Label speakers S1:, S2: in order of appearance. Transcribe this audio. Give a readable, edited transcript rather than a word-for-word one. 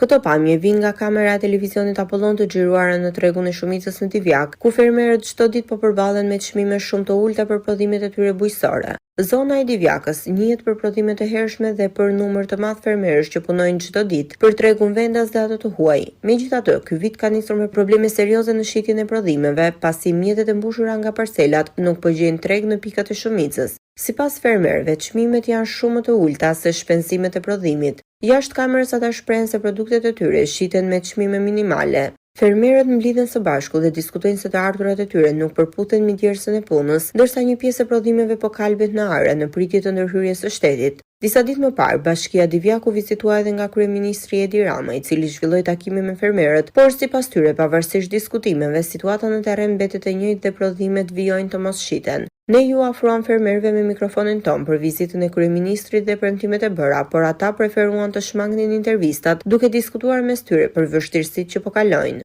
S1: Këto pamje vijnë nga kamera e televizionit Apollon të xhiruara në tregun e shumicës në Divjak, ku fermerët çdo ditë po përballen me çmime shumë të ulta për prodhimet e tyre bujqësore. Zona e Divjakës njihet për prodhimet e hershme dhe për numër të madh fermerësh që punojnë çdo ditë për tregun vendas dhe ato të huaj. Megjithatë, ky vit ka nisur me probleme serioze në shitjen e prodhimeve, pasi mjetet e mbushura nga parcelat nuk po gjejnë treg në pikat e shumicës. Sipas fermerëve, çmimet janë shumë të ulta se shpenzimet e prodhimit. Jashtë kamerës ata shprehen se produktet e tyre shiten me çmime minimale. Fermerët mblidhen së bashku dhe diskutojnë se të ardhurat e tyre nuk përputhen me djersën e punës, ndërsa një pjesë e prodhimeve po kalbet në are në pritje të ndërhyrjes së shtetit. Disa ditë më parë, Bashkia Divjaku vizitua edhe nga kryeministri Edi Rama, i cili zhvilloi takime me fermerët, por sipas tyre, pavarësisht diskutimeve, situata në terren mbetet e njëjtë dhe prodhimet vijojnë të mos shiten. Ne ju afruam fermerëve me mikrofonin ton për vizitën e kryeministrit dhe premtimet e bëra, por ata preferuan të shmangnin intervistat, duke diskutuar mes tyre për vështirësitë që po kalojnë.